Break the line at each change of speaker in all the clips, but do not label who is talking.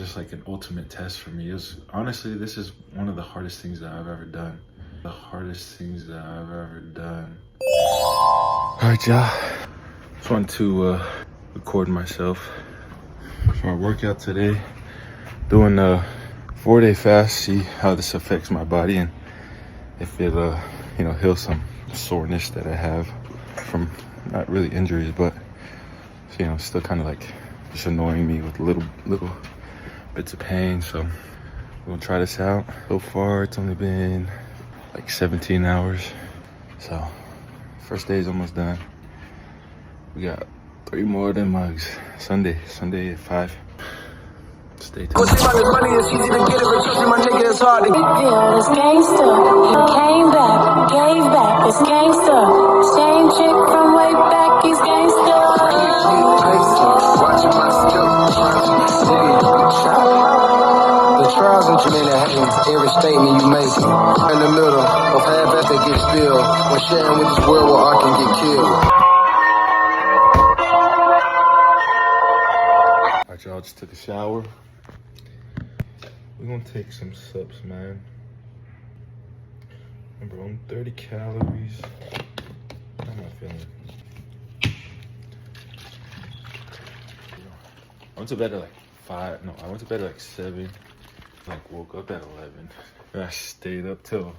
just like an ultimate test for me. It was honestly, this is one of the hardest things that I've ever done. The hardest things that I've ever done. All right, y'all. Just wanted to record myself for my workout today. Doing a 4-day fast, see how this affects my body and if it, heals some soreness that I have from not really injuries, but still kind of like just annoying me with little bits of pain. So we're gonna try this out. So far, it's only been like 17 hours. So first day is almost done. We got 3 more of them mugs. Sunday at 5. Stay tuned.
Money is easy to get it, but trust me, my nigga, it's hard to get. It's gangsta. He came back, gave back. It's gangsta. Same chick from way back. He's gangsta. Watching my skills. The trials and tribulations, every statement you make. In the middle of half after get spilled. When sharing with this world where I can get killed.
Alright, y'all, just took a shower. We're gonna take some sips, man. Remember, on 30 calories. How am I feeling? I went to bed at like 5. No, I went to bed at like 7. Like woke up at 11. And I stayed up till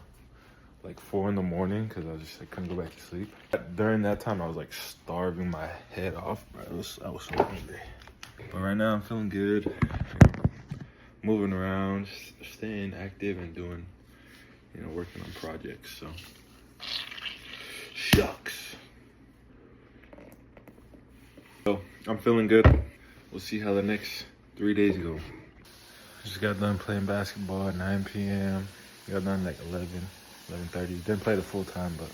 like 4 in the morning because I couldn't go back to sleep. During that time, I was like starving my head off, bro. I was so hungry. But right now, I'm feeling good. Moving around, staying active and doing, working on projects, so. Shucks. So, I'm feeling good. We'll see how the next 3 days go. Just got done playing basketball at 9 p.m. Got done like 11:30. Didn't play the full time, but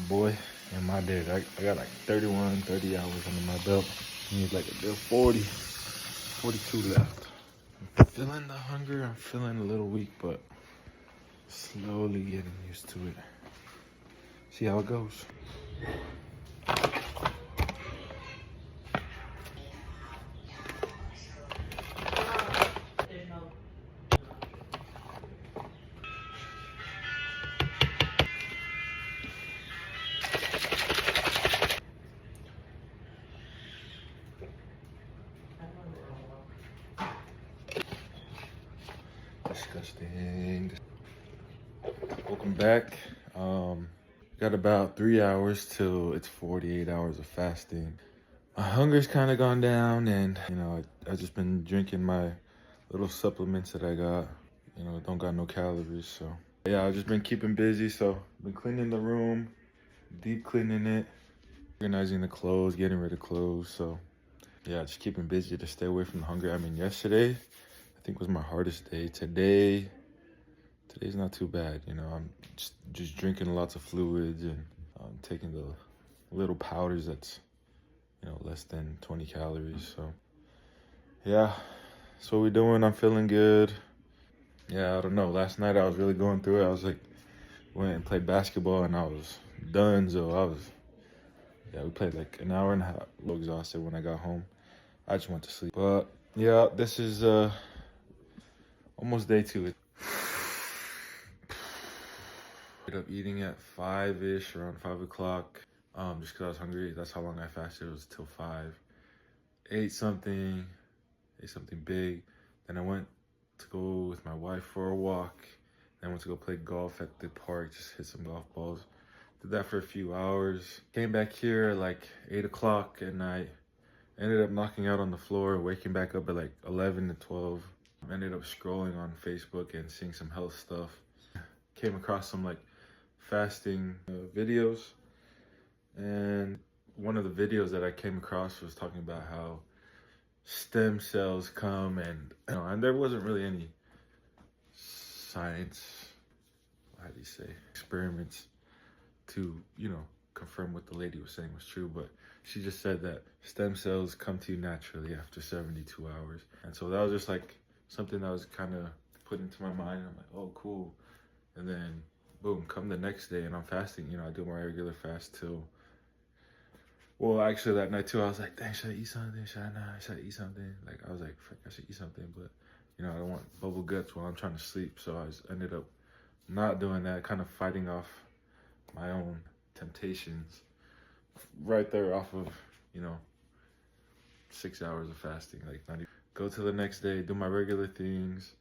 boy, in my day, I got like 30 hours under my belt. Need like a good 42 left. I'm feeling the hunger. I'm feeling a little weak, but slowly getting used to it. See how it goes. Disgusting. Welcome back. Got about 3 hours till it's 48 hours of fasting. My hunger's kind of gone down, and I've just been drinking my little supplements that I got. Don't got no calories, so yeah, I've just been keeping busy. So been cleaning the room, deep cleaning it, organizing the clothes, getting rid of clothes. So yeah, just keeping busy to stay away from the hunger. I mean, yesterday I think was my hardest day. Today's not too bad. I'm just drinking lots of fluids and taking the little powders that's less than 20 calories. So yeah, that's what we're doing. I'm feeling good. Yeah, I don't know. Last night I was really going through it. I was like, went and played basketball and I was done. So we played like an hour and a half. A little exhausted when I got home. I just went to sleep. But yeah, this is almost day 2. Ended up eating at 5-ish, around 5 o'clock, just because I was hungry. That's how long I fasted. It was till 5. Ate something big. Then I went to go with my wife for a walk. Then I went to go play golf at the park, just hit some golf balls. Did that for a few hours. Came back here at like 8 o'clock at night. Ended up knocking out on the floor, waking back up at like 11 to 12. Ended up scrolling on Facebook and seeing some health stuff. Came across some like fasting videos, and one of the videos that I came across was talking about how stem cells come and there wasn't really any science, how do you say, experiments to confirm what the lady was saying was true, but she just said that stem cells come to you naturally after 72 hours. And so that was just like something that was kind of put into my mind. I'm like, oh, cool. And then boom, come the next day and I'm fasting. I do my regular fast till Well, actually that night too, I was like, dang, should I eat something? Should I not? Should I eat something? Like, I was like, frick, I should eat something, but you know, I don't want bubble guts while I'm trying to sleep. So I ended up not doing that, kind of fighting off my own temptations right there off of, you know, 6 hours of fasting. Like, not even go to the next day, do my regular things.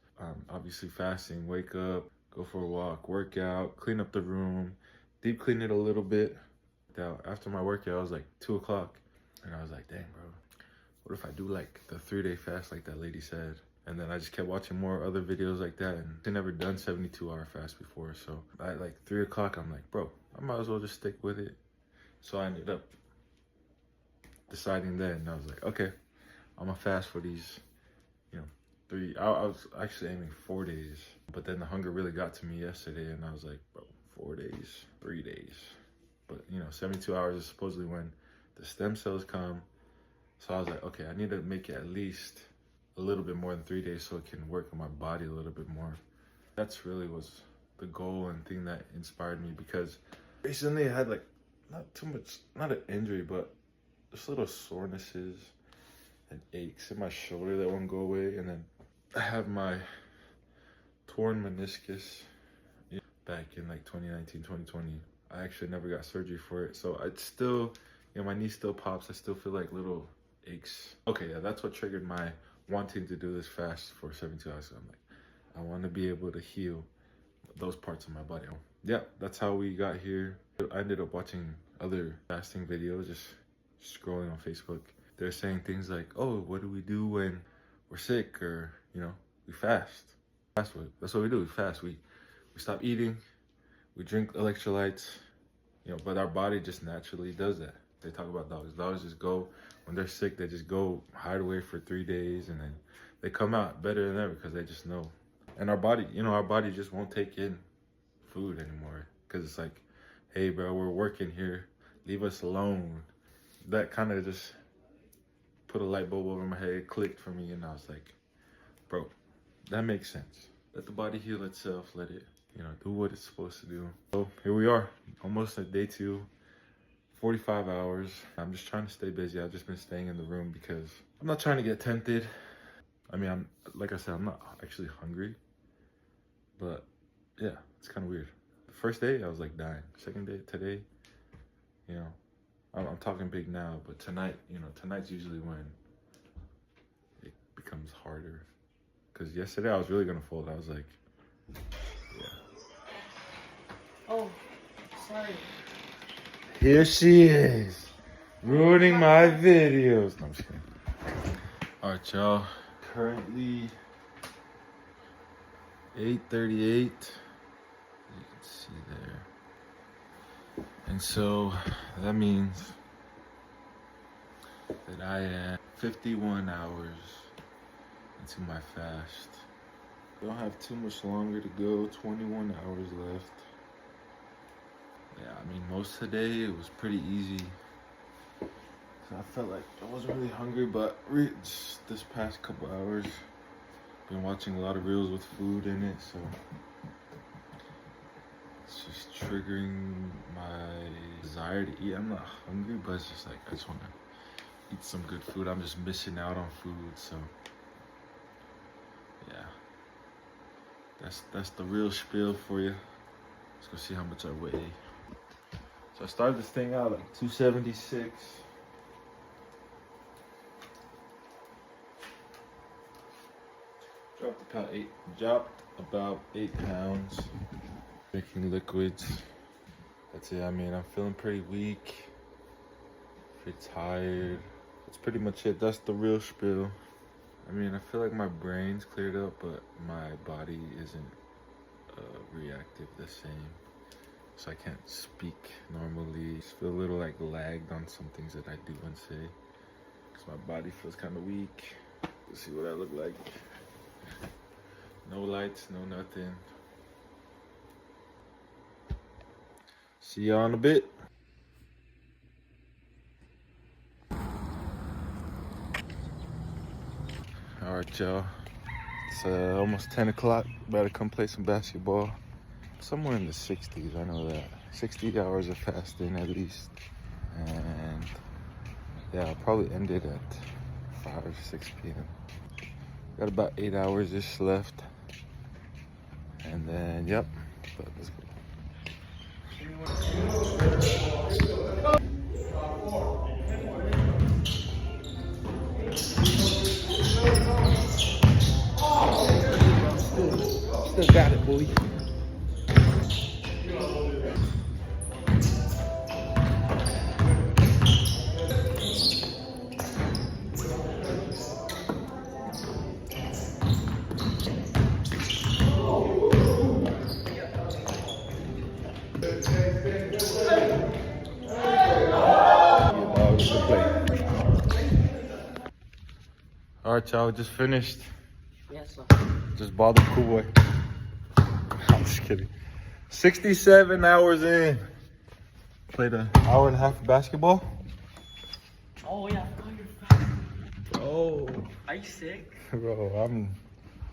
Obviously fasting, wake up, go for a walk, work out, clean up the room, deep clean it a little bit. After my workout, it was like 2 o'clock, and I was like, dang, bro, what if I do like the 3-day fast like that lady said? And then I just kept watching more other videos like that, and I never done 72-hour fast before. So at like 3 o'clock, I'm like, bro, I might as well just stick with it. So I ended up deciding then, and I was like, okay, I'm gonna fast for these, you know, I was actually aiming 4 days, but then the hunger really got to me yesterday, and I was like, bro, 4 days, 3 days. But you know, 72 hours is supposedly when the stem cells come. So I was like, okay, I need to make it at least a little bit more than 3 days so it can work on my body a little bit more. That's really was the goal and thing that inspired me, because recently I had like, not too much, not an injury, but just little sorenesses and aches in my shoulder that won't go away. And then I have my torn meniscus back in like 2019, 2020. I actually never got surgery for it. So it's still, you know, my knee still pops. I still feel like little aches. Okay, yeah, that's what triggered my wanting to do this fast for 72 hours. So I'm like, I want to be able to heal those parts of my body. Yeah, that's how we got here. I ended up watching other fasting videos, just scrolling on Facebook. They're saying things like, oh, what do we do when we're sick? Or, you know, we fast. That's what we do. We fast. We stop eating. We drink electrolytes, you know, but our body just naturally does that. They talk about dogs. Dogs just go, when they're sick, they just go hide away for 3 days, and then they come out better than ever because they just know. And our body, you know, our body just won't take in food anymore, because it's like, hey, bro, we're working here. Leave us alone. That kind of just put a light bulb over my head. It clicked for me, and I was like, bro, that makes sense. Let the body heal itself. Let it, you know, do what it's supposed to do. So here we are, almost at day 2, 45 hours. I'm just trying to stay busy. I've just been staying in the room because I'm not trying to get tempted. I mean, like I said, I'm not actually hungry, but yeah, it's kind of weird. The first day, I was like dying. Second day, today, you know, I'm talking big now, but tonight, you know, tonight's usually when it becomes harder. Because yesterday I was really gonna fold. I was like, yeah.
Oh, sorry.
Here she is, ruining my videos. No, I'm just kidding. All right, y'all. Currently 8:38. You can see there. And so that means that I am 51 hours into my fast. Don't have too much longer to go. 21 hours left. Yeah, I mean, most of the day it was pretty easy. So I felt like I wasn't really hungry, but just this past couple hours, been watching a lot of reels with food in it, so it's just triggering my desire to eat. I'm not hungry, but it's just like I just want to eat some good food. I'm just missing out on food, so yeah. That's the real spiel for you. Let's go see how much I weigh. So I started this thing out like 276. Dropped about 8 pounds. Drinking liquids. That's it. I mean, I'm feeling pretty weak, pretty tired. That's pretty much it. That's the real spiel. I mean, I feel like my brain's cleared up, but my body isn't reactive the same. So I can't speak normally. Just feel a little like lagged on some things that I do and say. Because my body feels kind of weak. Let's see what I look like. No lights, no nothing. See y'all in a bit. All right, y'all. It's almost 10 o'clock. About to come play some basketball. Somewhere in the 60s, I know that. 60 hours of fasting at least. And yeah, I'll probably end it at 5 or 6 p.m. Got about 8 hours-ish left. And then, yep, but let's go. Still got it, boy. All right, y'all, just finished.
Yes, sir.
Just bothered Cool Boy. I'm just kidding. 67 hours in. Played an hour and a half of basketball.
Oh, yeah. Oh, you're fat.
Oh,
Are you sick?
bro,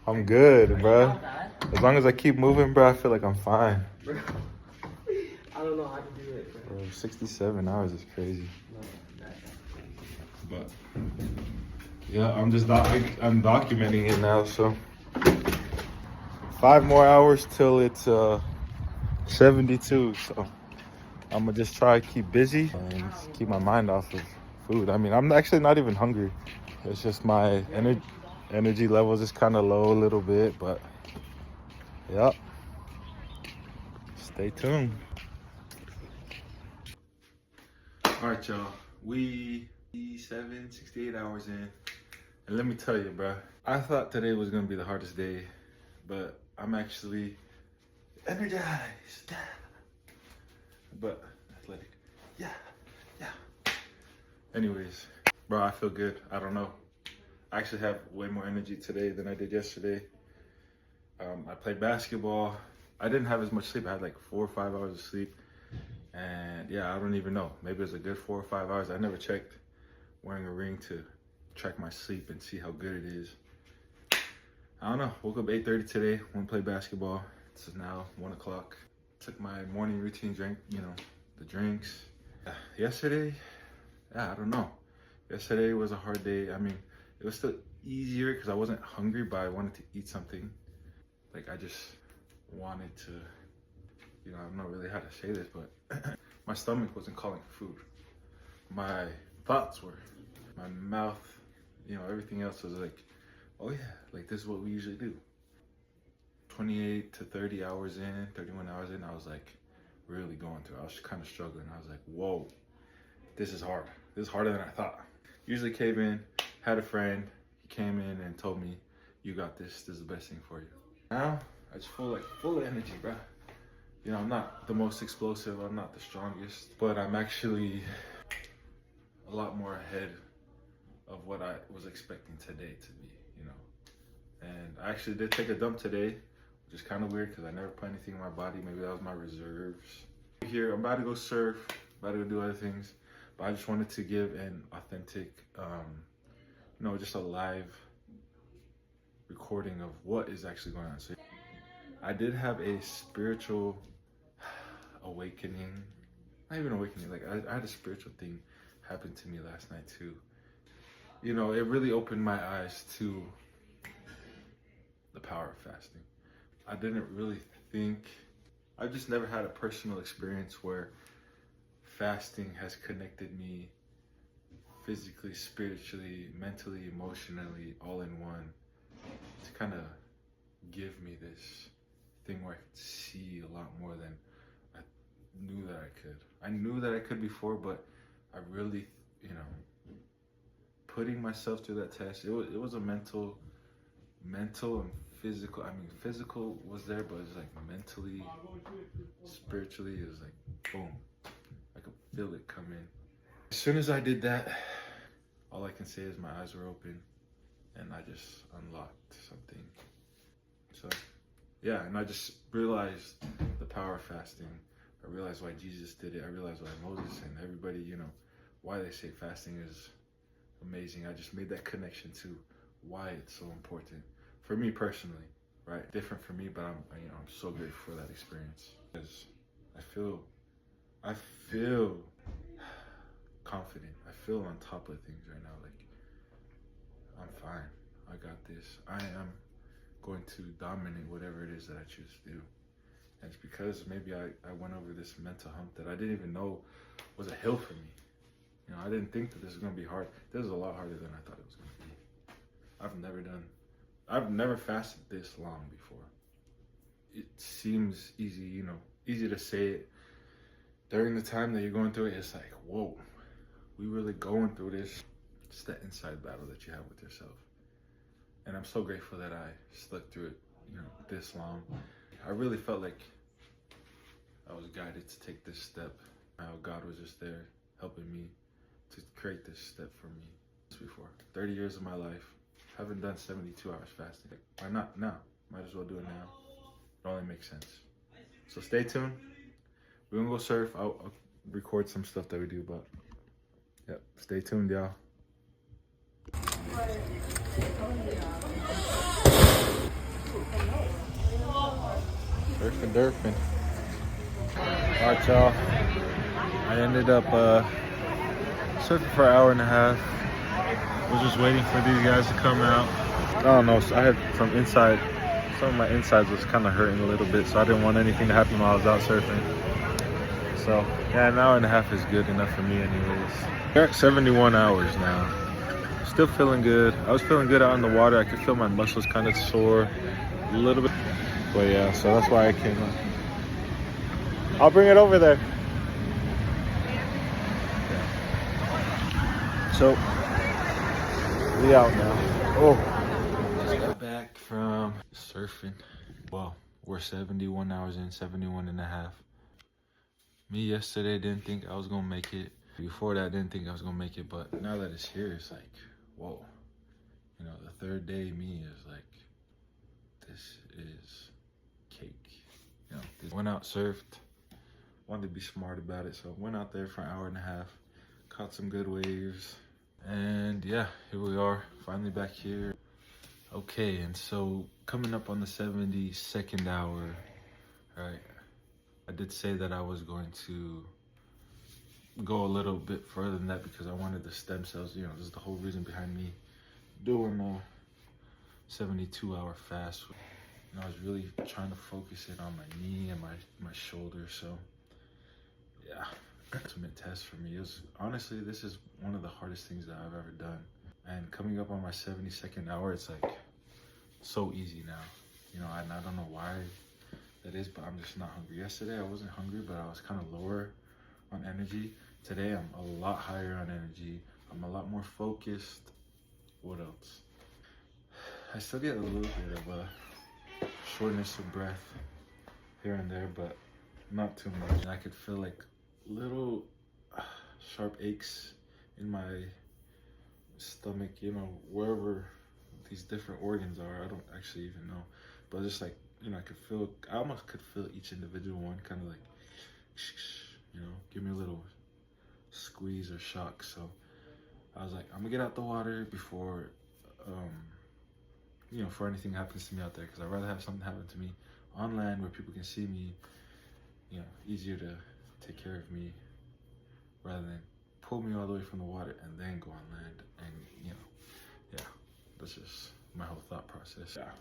I'm good,
Are
bro.
you not bad?
As long as I keep moving, bro, I feel like I'm fine.
Bro, I don't know how to do it, bro.
Bro, 67 hours is crazy.
No, that's
But yeah, I'm documenting it now. So 5 more hours till it's 72. So I'm gonna just try to keep busy and just keep my mind off of food. I mean, I'm actually not even hungry. It's just my energy levels is kind of low a little bit, but yep. Stay tuned. All right, y'all. We 68 hours in. And let me tell you, bro, I thought today was gonna be the hardest day, but I'm actually energized. But athletic. Yeah. Anyways, bro, I feel good. I don't know. I actually have way more energy today than I did yesterday. I played basketball. I didn't have as much sleep. I had like 4 or 5 hours of sleep. And yeah, I don't even know. Maybe it was a good 4 or 5 hours. I never checked wearing a ring to track my sleep and see how good it is. I don't know. Woke up 8:30 today. Went to play basketball. This is now 1 o'clock. Took my morning routine, drank, the drinks. Yesterday, I don't know. Yesterday was a hard day. I mean, it was still easier because I wasn't hungry, but I wanted to eat something. Like, I just wanted to, I don't know really how to say this, but my stomach wasn't calling for food. My thoughts were. My mouth, everything else was like, oh yeah, like this is what we usually do. 28 to 30 hours in, 31 hours in, I was like really going through. I was kind of struggling. I was like, whoa, this is hard. This is harder than I thought. Usually came in, had a friend, he came in and told me, you got this. This is the best thing for you. Now, I just feel like full of energy, bro. I'm not the most explosive, I'm not the strongest, but I'm actually a lot more ahead of what I was expecting today to be, And I actually did take a dump today, which is kind of weird because I never put anything in my body. Maybe that was my reserves. Here, I'm about to go surf, about to go do other things, but I just wanted to give an authentic, just a live recording of what is actually going on. So I did have a spiritual awakening, not even awakening, like I had a spiritual thing happen to me last night too. It really opened my eyes to the power of fasting. I didn't really think, I've just never had a personal experience where fasting has connected me physically, spiritually, mentally, emotionally, all in one, to kind of give me this thing where I could see a lot more than I knew that I could. I knew that I could before, but I really, putting myself through that test, it was a mental and physical. I mean, physical was there, but it was like mentally, spiritually, it was like boom. I could feel it come in. As soon as I did that, all I can say is my eyes were open and I just unlocked something. So yeah, and I just realized the power of fasting. I realized why Jesus did it. I realized why Moses and everybody, why they say fasting is amazing. I just made that connection to why it's so important for me personally, right? Different for me, but I'm so grateful for that experience because I feel confident. I feel on top of things right now. Like, I'm fine. I got this. I am going to dominate whatever it is that I choose to do. And it's because maybe I went over this mental hump that I didn't even know was a hill for me. You know, I didn't think that this was going to be hard. This is a lot harder than I thought it was going to be. I've never fasted this long before. It seems easy, you know, easy to say it. During the time that you're going through it, it's like, whoa, we really going through this. It's that inside battle that you have with yourself. And I'm so grateful that I stuck through it, you know, this long. I really felt like I was guided to take this step. How God was just there helping me to create this step for me. Before 30 years of my life, haven't done 72 hours fasting. Why not now? Might as well do it now. It only makes sense. So stay tuned. We're gonna go surf. I'll record some stuff that we do, but yep, stay tuned, y'all. Surfing. All right, y'all. I ended up surfing for an hour and a half. Was just waiting for these guys to come out. I don't know, so I had some of my insides was kind of hurting a little bit, so I didn't want anything to happen while I was out surfing. So yeah, an hour and a half is good enough for me anyways. We're at 71 hours now. Still feeling good. I was feeling good out in the water. I could feel my muscles kind of sore a little bit. But yeah, so that's why I came up. I'll bring it over there. Yeah. So we out now. Oh, just got back from surfing. Well, we're 71 hours in, 71 and a half. Me yesterday didn't think I was gonna make it. Before that, I didn't think I was gonna make it, but now that it's here, it's like, whoa. You know, the third day me is like, this is cake. You know, went out, surfed, wanted to be smart about it, so went out there for an hour and a half, caught some good waves, and yeah, here we are, finally back here. Okay, and so coming up on the 72nd hour, right, I did say that I was going to go a little bit further than that because I wanted the stem cells, you know, this is the whole reason behind me doing a 72-hour fast. And I was really trying to focus it on my knee and my shoulder, so yeah, ultimate test for me. It was, honestly, this is one of the hardest things that I've ever done. And coming up on my 72nd hour, it's like so easy now. You know, and I don't know why that is, but I'm just not hungry. Yesterday I wasn't hungry, but I was kind of lower on energy. Today I'm a lot higher on energy. I'm a lot more focused. What else? I still get a little bit of a shortness of breath here and there, but not too much. And I could feel like little sharp aches in my stomach, you know, wherever these different organs are. I don't actually even know, but just like, you know, I almost could feel each individual one kind of like, you know, give me a little squeeze or shock. So I was like, I'm gonna get out the water before, you know, before anything happens to me out there, because I'd rather have something happen to me on land where people can see me, you know, easier to take care of me rather than pull me all the way from the water and then go on land. And, you know, yeah, that's just my whole thought process. Yeah.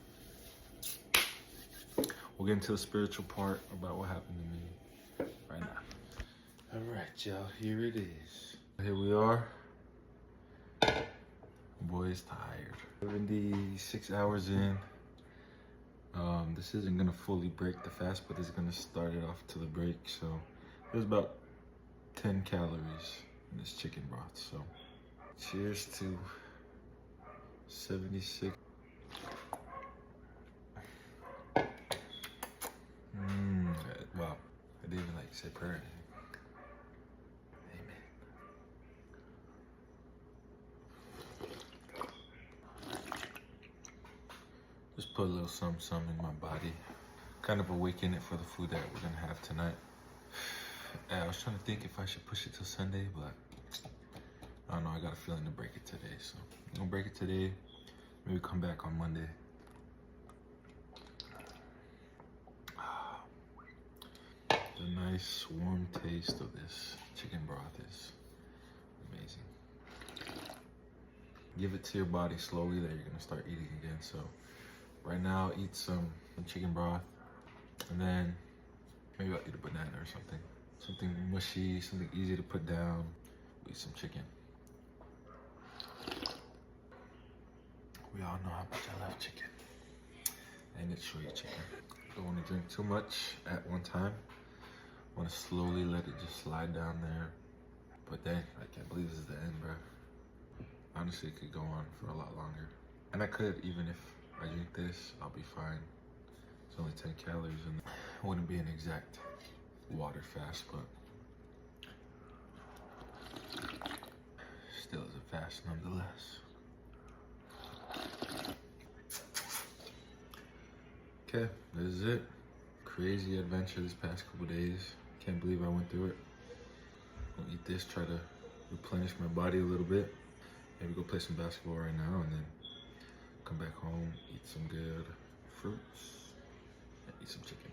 We'll get into the spiritual part about what happened to me right now. All right, y'all, here it is. Here we are. Boy is tired. 76 hours in. This isn't gonna fully break the fast, but it's gonna start it off to the break. So there's about 10 calories in this chicken broth. So cheers to 76. Wow, I didn't even like say prayer or anything. Just put a little something in my body. Kind of awaken it for the food that we're gonna have tonight. I was trying to think if I should push it till Sunday, but I don't know, I got a feeling to break it today. So I'm gonna break it today, maybe come back on Monday. The nice warm taste of this chicken broth is give it to your body slowly that you're gonna start eating again. So right now, eat some chicken broth, and then maybe I'll eat a banana or something. Something mushy, something easy to put down. Eat some chicken. We all know how much I love chicken. And it's sweet chicken. Don't want to drink too much at one time. Want to slowly let it just slide down there. But then, I can't believe this is the end, bro. Honestly, it could go on for a lot longer. And I could, even if I drink this, I'll be fine. It's only 10 calories and it wouldn't be an exact water fast, but still is a fast nonetheless. Okay, this is it. Crazy adventure this past couple days. Can't believe I went through it. I'll eat this, try to replenish my body a little bit. Maybe go play some basketball right now and then come back home, eat some good fruits, and eat some chicken.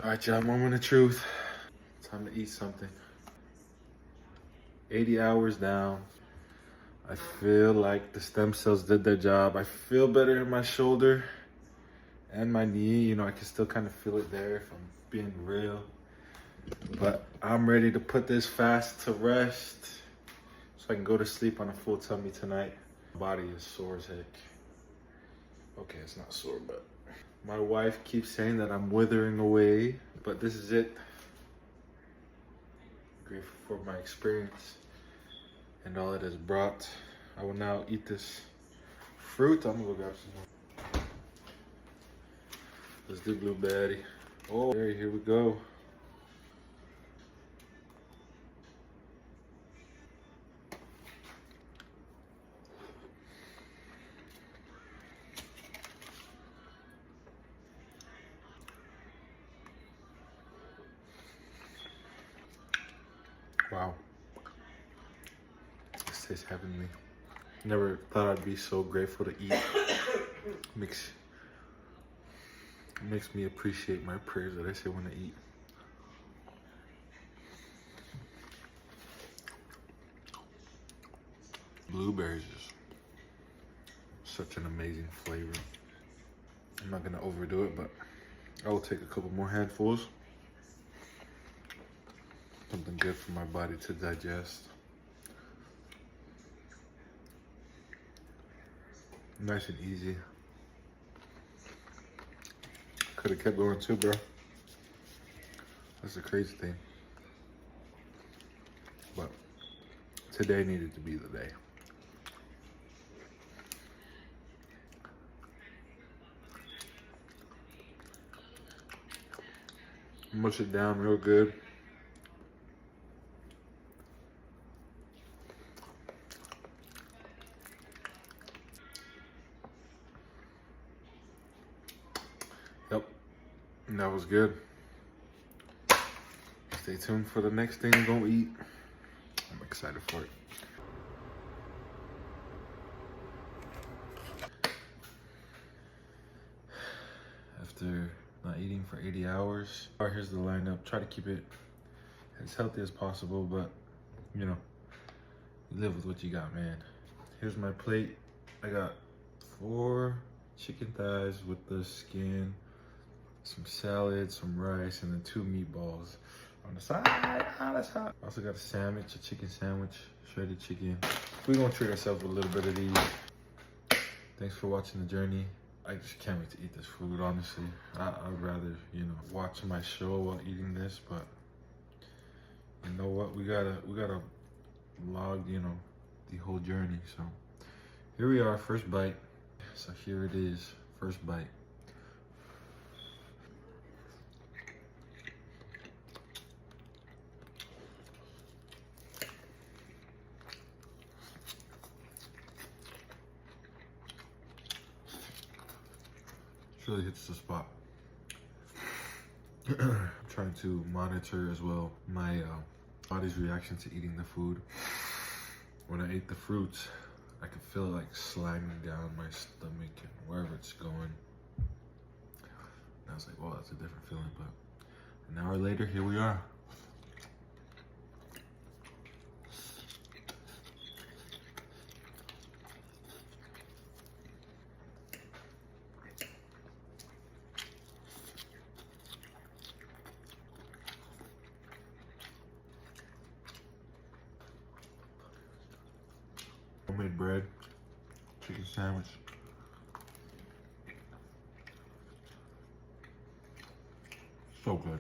All right, y'all, moment of truth. Time to eat something. 80 hours down. I feel like the stem cells did their job. I feel better in my shoulder and my knee. You know, I can still kind of feel it there if I'm being real. But I'm ready to put this fast to rest so I can go to sleep on a full tummy tonight. My body is sore as heck. Okay, it's not sore, but my wife keeps saying that I'm withering away, but this is it. Grateful for my experience and all it has brought. I will now eat this fruit. I'm gonna go grab some more. Let's do blueberry. Oh, here we go. Wow. This tastes heavenly. Never thought I'd be so grateful to eat. Makes me appreciate my prayers that I say when I eat. Blueberries is such an amazing flavor. I'm not gonna overdo it, but I will take a couple more handfuls. Something good for my body to digest. Nice and easy. Could have kept going too, bro. That's the crazy thing. But today needed to be the day. Mush it down real good. Yep, and that was good. Stay tuned for the next thing I'm gonna eat. I'm excited for it. After not eating for 80 hours, here's the lineup. Try to keep it as healthy as possible, but you know, you live with what you got, man. Here's my plate. I got 4 chicken thighs with the skin, some salad, some rice, and then 2 meatballs on the side. Ah, that's hot. Also got a sandwich, a chicken sandwich, shredded chicken. We're gonna treat ourselves with a little bit of these. Thanks for watching the journey. I just can't wait to eat this food, honestly. I'd rather, you know, watch my show while eating this, but you know what? We gotta log, you know, the whole journey. So here we are, first bite. So here it is, first bite. Really hits the spot. I'm trying to monitor as well my body's reaction to eating the food. When I ate the fruits, I could feel it like sliding down my stomach and wherever it's going. And I was like, well, that's a different feeling, but An hour later, here we are. Homemade bread, chicken sandwich. So good.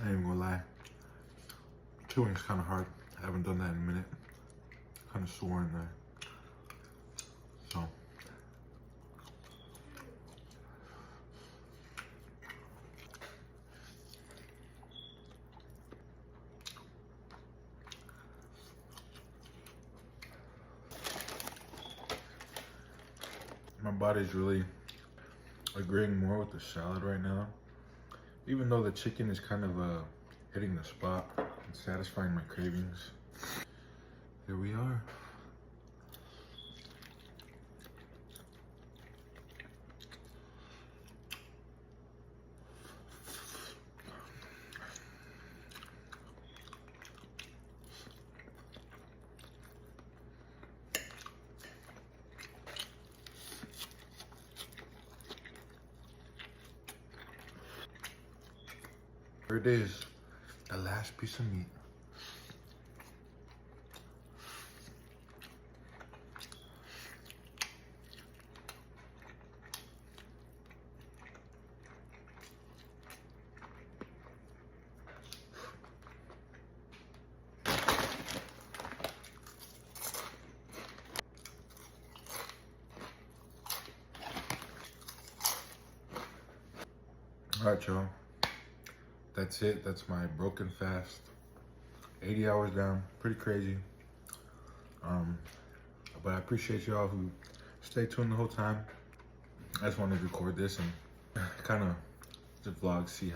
I ain't even gonna lie. Chewing's kind of hard. I haven't done that in a minute. Kind of sore in there. So. My body's really agreeing more with the salad right now. Even though the chicken is kind of hitting the spot and satisfying my cravings. Here we are. Here it is, the last piece of meat. All right, y'all. That's it. That's my broken fast. 80 hours down. Pretty crazy. But I appreciate y'all who stayed tuned the whole time. I just wanted to record this and kind of just vlog, see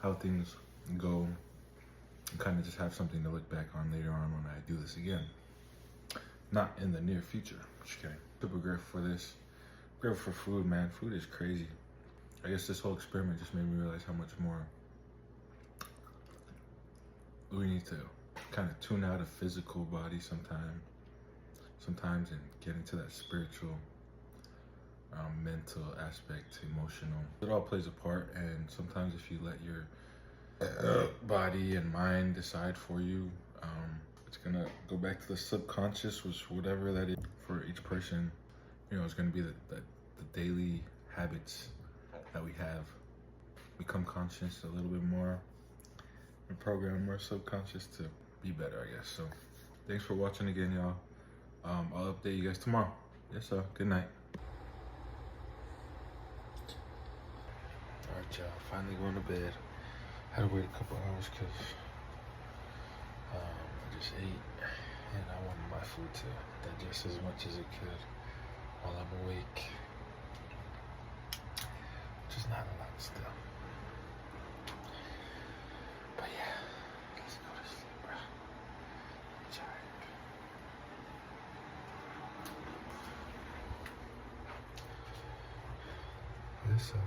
how things go, and kind of just have something to look back on later on when I do this again. Not in the near future. Just kidding. Super grateful for this. Grateful for food, man. Food is crazy. I guess this whole experiment just made me realize how much more we need to kind of tune out a physical body sometimes and get into that spiritual, mental aspect, emotional. It all plays a part, and sometimes if you let your body and mind decide for you, it's gonna go back to the subconscious, which whatever that is for each person. You know, it's gonna be the daily habits that we have. Become conscious a little bit more and program more subconscious to be better, I guess. So thanks for watching again, y'all. I'll update you guys tomorrow. Yes, sir. Good night. All right, y'all. Finally going to bed. Had to wait a couple hours because I just ate and I wanted my food to digest as much as it could while I'm awake. Which is not a lot still. But yeah, let's go to sleep, bro. I'm tired. Yes, sir.